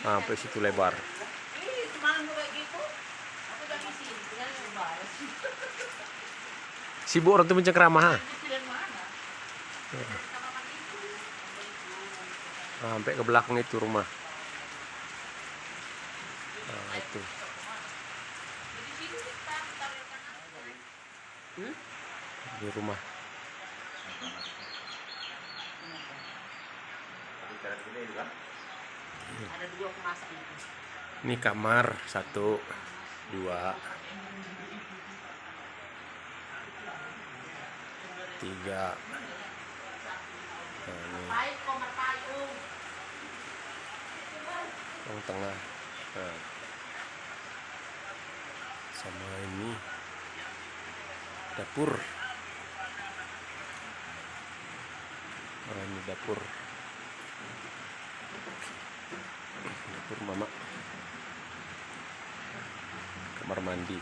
Sampai situ lebar. Sibuk orang tuh mencengkeramah. Sampai ke belakang itu rumah. Nah, itu. Di rumah. Ada 2 kemasan itu. Ini kamar 1, 2, 3. Nah, ini ruang tengah. Nah. Sama ini dapur. Nah, ini dapur. Dapur mama. Kamar mandi.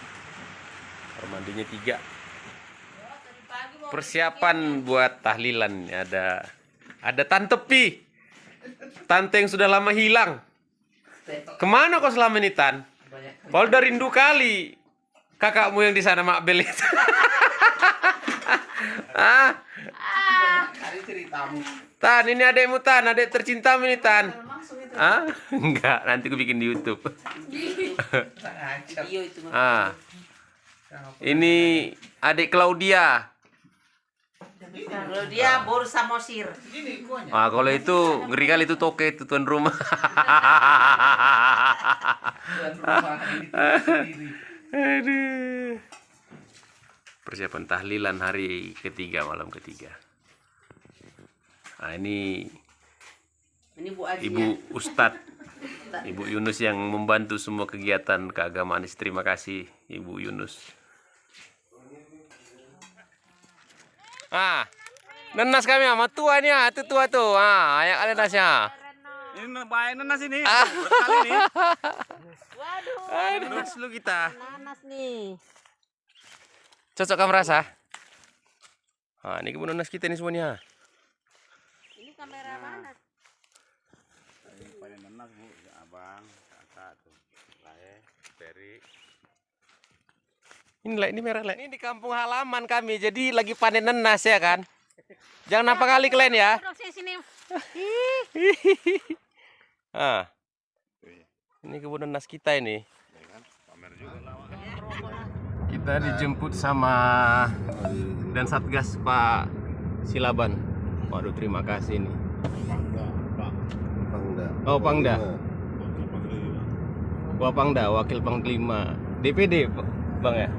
Kamar mandinya 3. Persiapan buat tahlilan. Ada Tante Pi. Tante yang sudah lama hilang. Kemana kau selama ini, Tan? Polda rindu kali kakakmu yang di sana, Mak Bel itu. Tan, ini adekmu Tan, adek tercintamu ini Tan. Enggak, nanti aku bikin di YouTube. Ini adik Claudia. Claudia Bor Samosir. Kalau itu ngeri kali itu toke itu tuan rumah. Aduh. Persiapan tahlilan hari ketiga, malam ketiga. Nah, ini Ibu Ustadz, Ibu Yunus yang membantu semua kegiatan keagamaan. Terima kasih Ibu Yunus. Nenas kami sama tua nih, itu tua tuh. Ayak ada nasnya. Ini baik nenas ini. Berkali nih. Waduh. Nenas lu kita. Nanas nih. Cocok kamu rasa? Ini kebun nenas kita nih semuanya. Ini kamera mana? Ini panen nenas Bu, ya, Abang, Kakak tuh. Lae, Peri. Ini merah lah. Ini di kampung halaman kami, jadi lagi panen nenas ya kan. Jangan apa kali kalian ya. Ini kebun nenas kita ini. Kita dijemput sama dan Satgas Pak Silaban. Waduh, terima kasih nih. Pangda. Oh, Pangda. Wah, Pangda, Wakil Panglima DPD, Bang ya.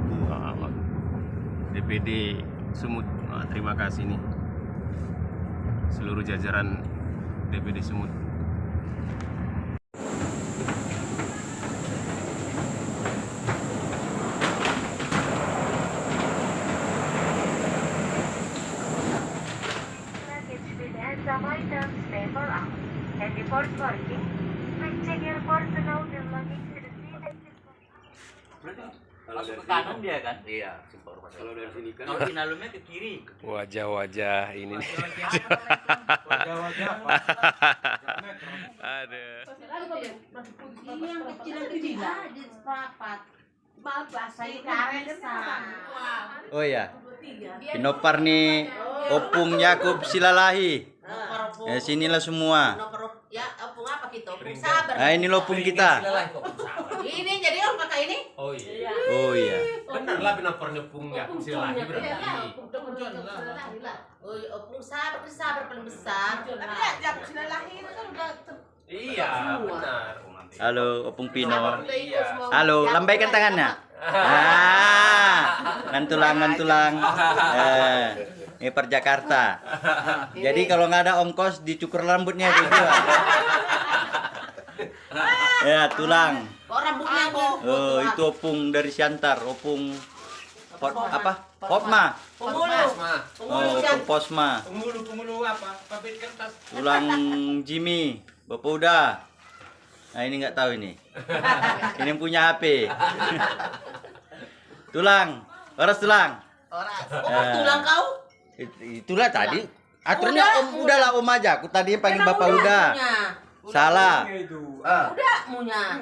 DPD Sumut. Terima kasih nih seluruh jajaran DPD Sumut. Some items stay for hours. And before working, please check your personal belongings to the seat exit point. Masuk ke kanan dia kan? Iya, simpel rumah. Kalau dari sini kan? Kalau sinalumnya ke kiri. Wajah-wajah ini nih. Wajah-wajah. Ada. Ini yang kecil-kecil di seprapat. Bahasa karet sama. Oh ya, Pinopar nih Opung Yakub Silalahi. Sinilah semua. Ya, opung apa kita? Opung sabar. Nah, ini opung kita. Ini jadi orang pakai ini? Oh iya. Oh iya. Benar lah Pinopar nyepung ya. Silalahi berarti. Oh, opung sabar paling besar. Tapi ya, jam Silalahi itu kan udah. Iya, benar. Halo Opung Pino. Iya. Halo, lambaikan tangannya. Ngantulang. Ini per Jakarta. Jadi kalau nggak ada ongkos dicukur rambutnya juga. Ya, tulang. Kok rambutnya kok? Oh, itu opung dari Siantar, opung apa? Popma. Pemulu. Oh, opung Posma. Pemulu apa? Pabrik kertas. Tulang Jimmy, Bapak udah. Nah, ini nggak tahu ini. Ini yang punya HP. Tulang, harus tulang. Tulang kau? Itulah tadi. Aturannya Om, udahlah Om aja. Aku tadi panggil Bapak udah. Salah. Udah munya.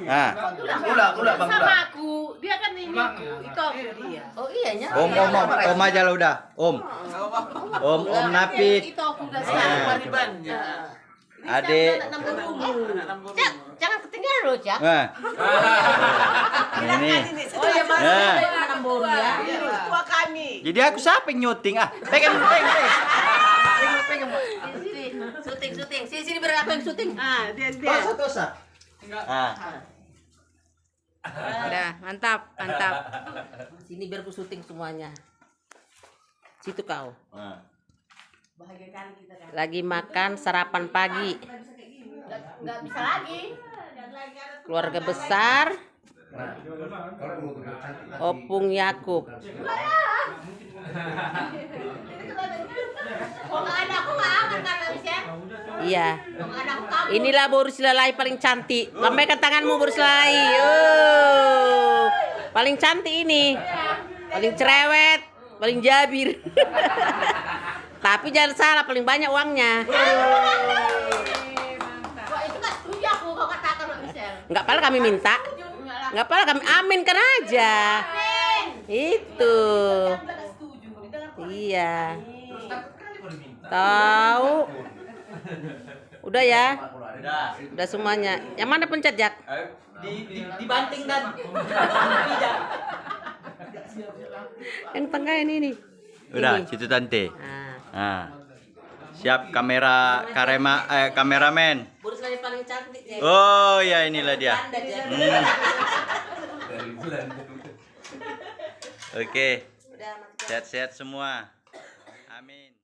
Nah, Udah Bang. Sama aku. Dia kan ini. Itu aku dia. Oh iya nya. Om aja lah udah. Om Napit. Itu aku udah Nah, Adik. Adik. Jangan ketinggalan loh, Cak. Nah. Ini. Oh ya, Mas. Nah. Nambur ya. Tua kami. Jadi aku siapa yang nyuting? Pegang. Syuting. Sini biar aku yang syuting. Dia. Tosa. Udah, mantap. Sini biar aku syuting semuanya. Situ kau. Lagi makan sarapan pagi. Nggak bisa lagi. Keluarga besar. Opung Yakub. Iya. Inilah Boris Lalai paling cantik. Lambaikan tanganmu Boris Lalai. Paling cantik ini. Paling cerewet, paling jabir. Tapi jangan salah, paling banyak uangnya. Enggak apa kami minta. Enggak apa kami aminkan aja. Itu. Iya. Tahu. Udah ya? Udah semuanya. Yang mana pencet, Jak? Dibanting dan Yang tengah ini nih. Udah, Ini. situ tante. Nah. Siap kameramen. Boris lagi paling cantik ya. Oh ya inilah dia. Anda, Jak. Oke. Udah, Mas. Sehat-sehat semua. Amin.